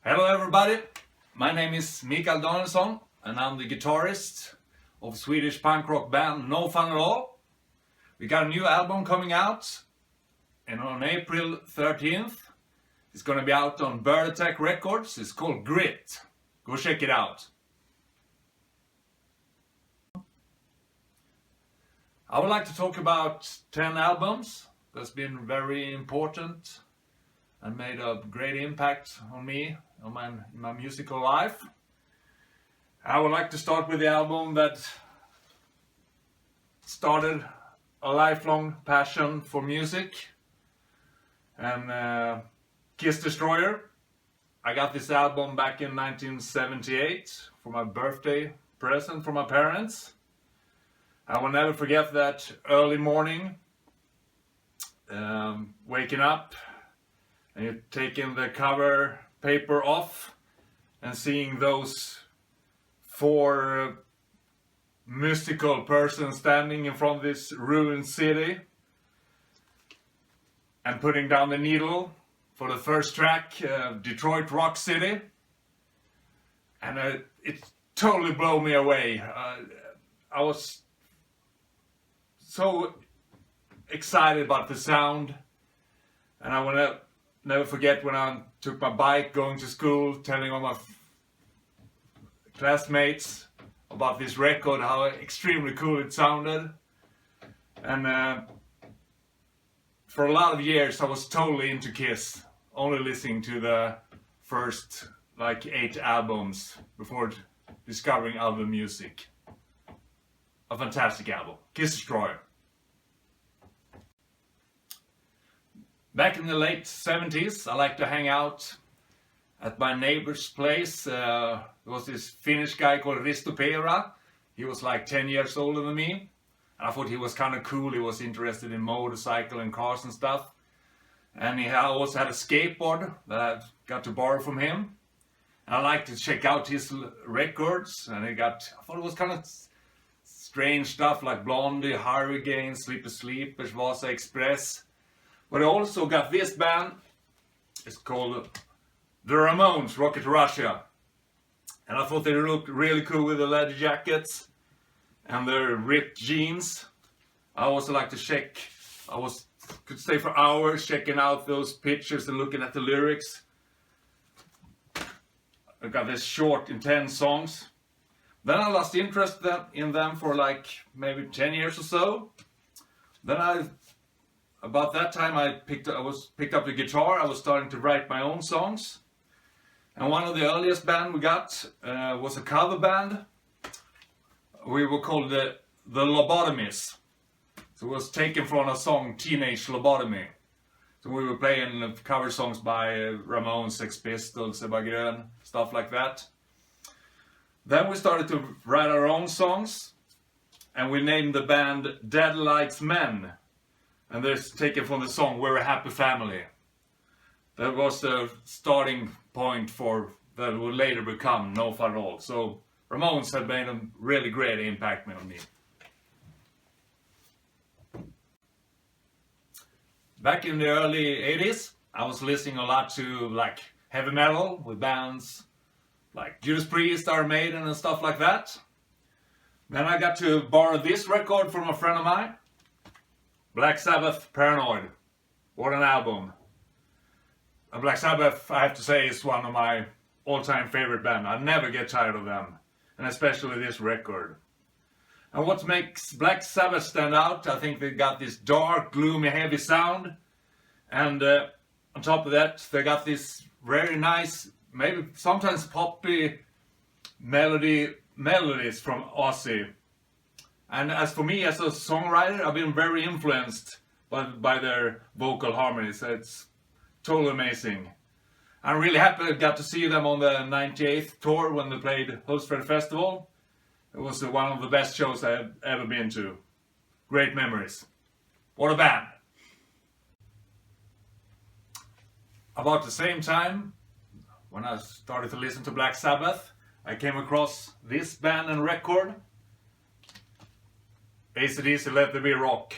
Hello everybody, my name is Mikael Danielsson and I'm the guitarist of Swedish punk rock band No Fun At Alll. We got a new album coming out and on April 13th it's gonna be out on Bird Attack Records. It's called Grit. Go check it out. I would like to talk about 10 albums that's been very important and made a great impact on me, on my musical life. I would like to start with the album that started a lifelong passion for music, and Kiss Destroyer. I got this album back in 1978 for my birthday present from my parents. I will never forget that early morning, waking up and you're taking the cover paper off and seeing those four mystical persons standing in front of this ruined city and putting down the needle for the first track, Detroit Rock City, and it totally blew me away. I was so excited about the sound, and I will never forget when I took my bike going to school, telling all my classmates about this record, how extremely cool it sounded. And for a lot of years I was totally into Kiss, only listening to the first 8 albums before discovering album music. A fantastic album, Kiss Destroyer. Back in the late 70s, I liked to hang out at my neighbor's place. There was this Finnish guy called Risto Peura. He was like 10 years older than me. And I thought he was kind of cool. He was interested in motorcycle and cars and stuff. And he also had a skateboard that I got to borrow from him. And I liked to check out his records. And I thought it was kind of strange stuff like Blondie, Hurricane, Sleepy Sleepers, Vasa Express. But I also got this band. It's called the Ramones, Rocket Russia. And I thought they looked really cool with the leather jackets and their ripped jeans. I also like to check, could stay for hours checking out those pictures and looking at the lyrics. I got this short, intense songs. Then I lost interest in them for maybe 10 years or so. Then about that time I picked up the guitar. I was starting to write my own songs. And one of the earliest band we got was a cover band. We were called the Lobotomies. So it was taken from a song, Teenage Lobotomy. So we were playing cover songs by Ramones, Sex Pistols, Ebba Grön, stuff like that. Then we started to write our own songs. And we named the band Dad Likes Men. And they're taken from the song We're a Happy Family. That was the starting point for that would later become No Fun At Alll. So Ramones had made a really great impact on me. Back in the early 80s, I was listening a lot to heavy metal with bands like Judas Priest, Iron Maiden and stuff like that. Then I got to borrow this record from a friend of mine. Black Sabbath, Paranoid. What an album. And Black Sabbath, I have to say, is one of my all-time favorite bands. I never get tired of them. And especially this record. And what makes Black Sabbath stand out, I think they got this dark, gloomy, heavy sound. And on top of that, they got this very nice, maybe sometimes poppy melodies from Ozzy. And as for me as a songwriter, I've been very influenced by their vocal harmonies. It's totally amazing. I'm really happy I got to see them on the 98th tour when they played Hultsfred Festival. It was one of the best shows I've ever been to. Great memories. What a band. About the same time, when I started to listen to Black Sabbath, I came across this band and record. AC/DC Let There Be Rock.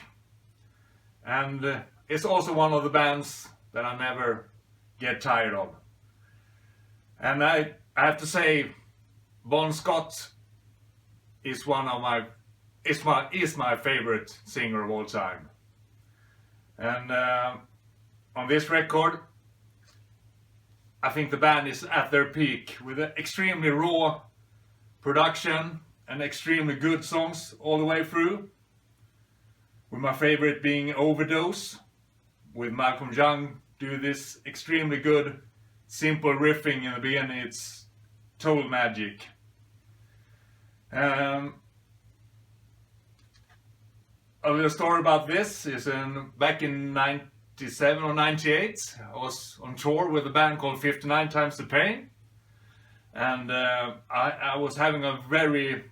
And it's also one of the bands that I never get tired of. And I have to say, Bon Scott is my favorite singer of all time. And on this record, I think the band is at their peak with an extremely raw production and extremely good songs all the way through. With my favorite being Overdose, with Malcolm Young do this extremely good, simple riffing in the beginning. It's total magic. A little story about this is back in 97 or 98, I was on tour with a band called 59 Times the Pain, and I was having a very,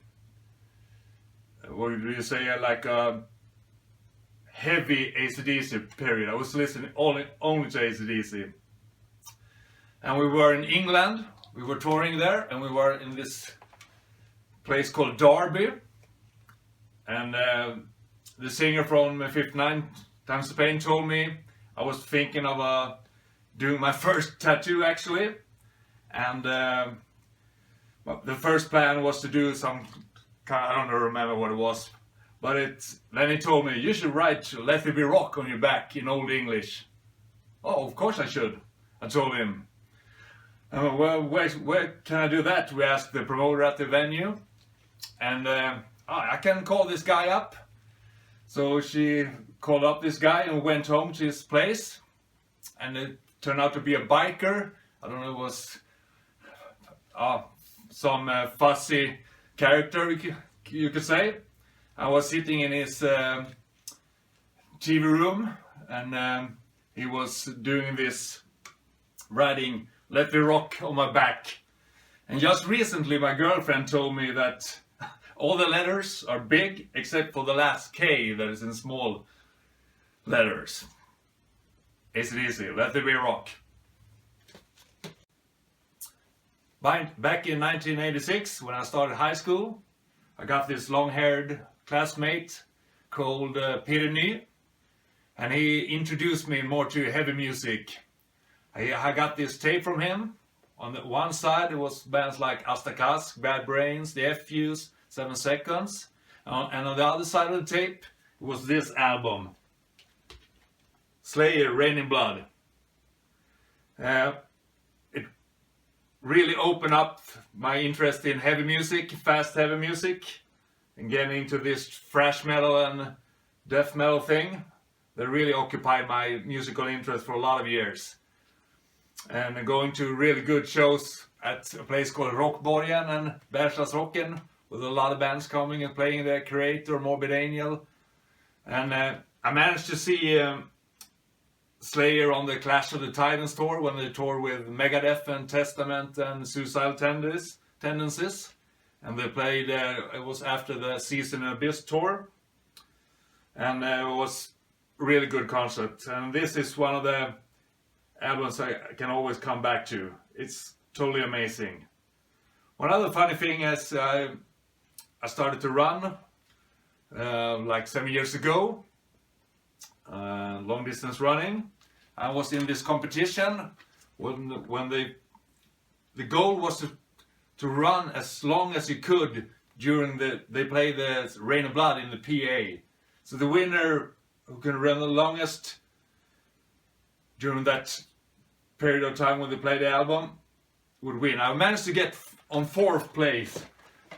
what do you say, like a heavy AC/DC period. I was listening only to AC/DC, and we were in England. We were touring there, and we were in this place called Derby, and the singer from 59 Times the Pain told me I was thinking of doing my first tattoo actually, and the first plan was to do some kind, I don't remember what it was, but then he told me, you should write "Let There Be Rock" on your back in Old English. Oh, of course I should, I told him. Well, where can I do that? We asked the promoter at the venue, and I can call this guy up. So she called up this guy and went home to his place, and it turned out to be a biker. I don't know, it was some fussy character, you could say. I was sitting in his TV room, and he was doing this, writing "Let Me Rock" on my back. And just recently my girlfriend told me that all the letters are big except for the last K that is in small letters. AC/DC, "Let There Be Rock." Back in 1986, when I started high school, I got this long-haired classmate called Peter Ny, and he introduced me more to heavy music. I got this tape from him. On the one side it was bands like Astakask, Bad Brains, The F-Fuse, 7 Seconds, and on the other side of the tape was this album, Slayer, Rain in Blood. It really opened up my interest in heavy music, fast heavy music, and getting into this thrash metal and death metal thing that really occupied my musical interest for a lot of years. And going to really good shows at a place called Rockborgen and Bergslagsrocken, with a lot of bands coming and playing there, Creator, Morbid Angel. And I managed to see Slayer on the Clash of the Titans tour, when they toured with Megadeth and Testament and Suicidal Tendencies. And they played, it was after the Season Abyss tour. And it was a really good concert. And this is one of the albums I can always come back to. It's totally amazing. One other funny thing is I started to run like 7 years ago, long distance running. I was in this competition when the goal was to run as long as you could during they play the Rain of Blood in the PA. So the winner who can run the longest during that period of time when they play the album would win. I managed to get on 4th place,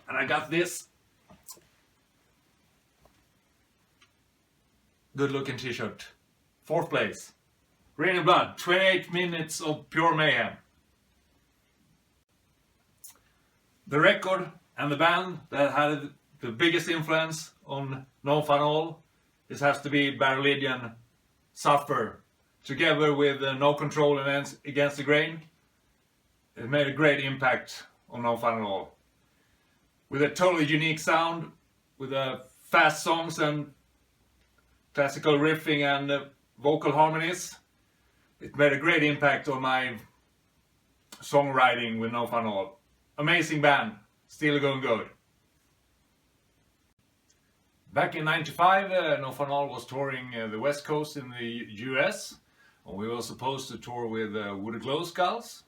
and I got this good looking t-shirt. 4th place. Rain in Blood, 28 minutes of pure mayhem. The record and the band that had the biggest influence on No Fun At Alll, this has to be Bad Religion, Suffer. Together with No Control and Against the Grain, it made a great impact on No Fun At Alll. With a totally unique sound, with fast songs and classical riffing and vocal harmonies, it made a great impact on my songwriting with No Fun At Alll. Amazing band, still going good. Back in '95, No Fun At Alll was touring the West Coast in the US. We were supposed to tour with Wooded Glow Skulls,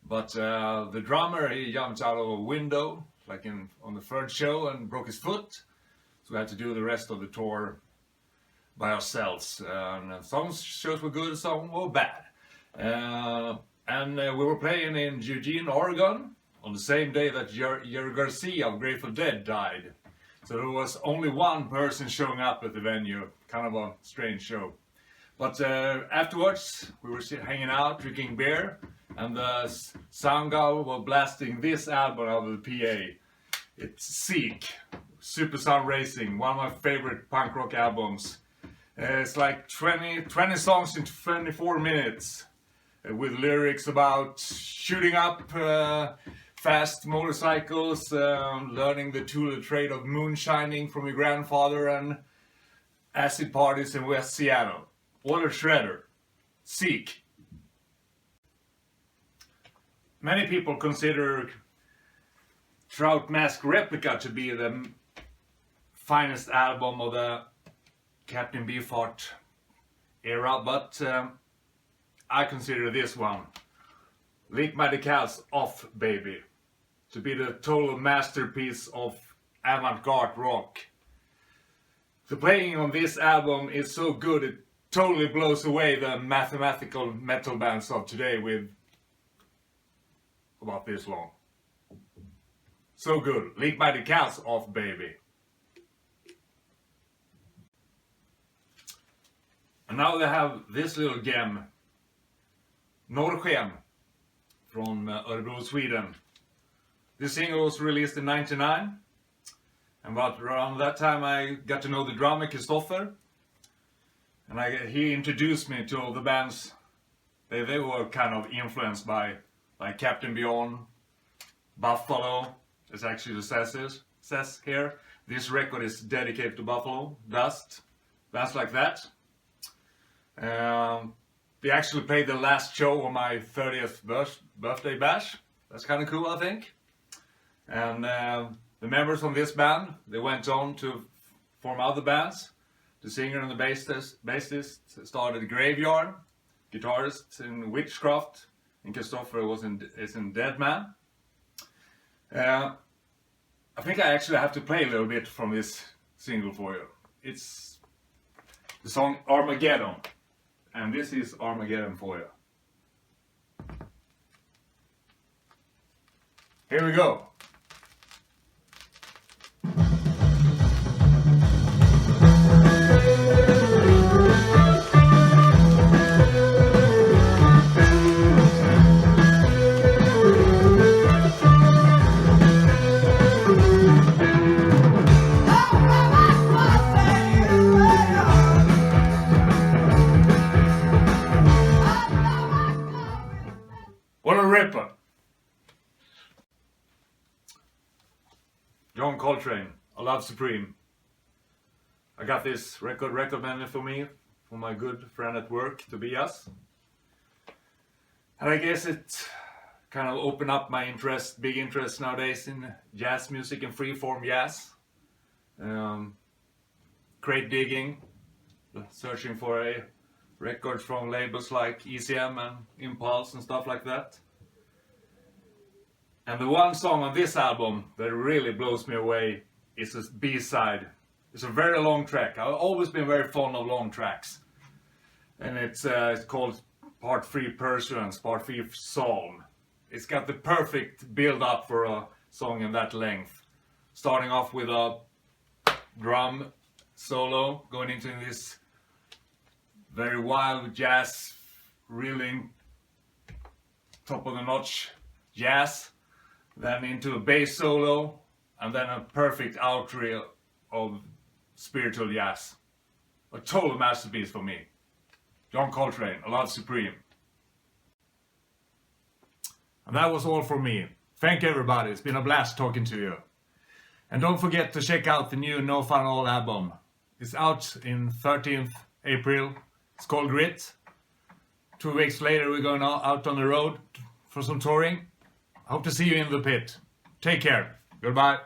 But the drummer, he jumped out of a window, like on the third show, and broke his foot. So we had to do the rest of the tour by ourselves. Some shows were good, some were bad. We were playing in Eugene, Oregon, on the same day that Jerry Garcia of Grateful Dead died. So there was only one person showing up at the venue. Kind of a strange show. But afterwards, we were hanging out, drinking beer, and the sound guy was blasting this album out of the PA. It's Seek, Super Sound Racing, one of my favorite punk rock albums. It's like 20 songs in 24 minutes, with lyrics about shooting up fast motorcycles, learning the tool trade of moonshining from your grandfather, and acid parties in West Seattle. What a shredder. Seek. Many people consider Trout Mask Replica to be the finest album of the Captain Beefheart era, but I consider this one, Lick My Decals Off Baby, to be the total masterpiece of avant-garde rock. The playing on this album is so good it totally blows away the mathematical metal bands of today with about this long. So good. Lick My Decals Off Baby. And now they have this little gem, Norrsken, from Örebro, Sweden. This single was released in '99, and about around that time I got to know the drummer Kristoffer, and he introduced me to all the bands. They were kind of influenced by like Captain Beyond, Buffalo, as actually says here. This record is dedicated to Buffalo, Dust, bands like that. They actually played the last show on my 30th birthday bash. That's kind of cool, I think. And the members from this band, they went on to form other bands. The singer and the bassist started Graveyard, guitarist in Witchcraft, and Kristoffer is in Dead Man. I think I actually have to play a little bit from this single for you. It's the song Armageddon, and this is Armageddon for you. Here we go. What a ripper! John Coltrane, A Love Supreme. I got this record recommended for me from my good friend at work, Tobias. And I guess it kind of opened up my big interest nowadays in jazz music and freeform jazz. Crate digging, searching for records from labels like ECM and Impulse and stuff like that. And the one song on this album that really blows me away is a B-side. It's a very long track. I've always been very fond of long tracks. And it's called Part 3 Pursuance, Part 3 Psalm. It's got the perfect build-up for a song in that length. Starting off with a drum solo, going into this very wild jazz, really top of the notch jazz, then into a bass solo, and then a perfect outro of spiritual jazz. A total masterpiece for me. John Coltrane, A Love Supreme. And that was all from me. Thank you everybody, it's been a blast talking to you. And don't forget to check out the new No Fun At Alll album. It's out in 13th April. It's called Grit. 2 weeks later we're going out on the road for some touring. Hope to see you in the pit. Take care. Goodbye.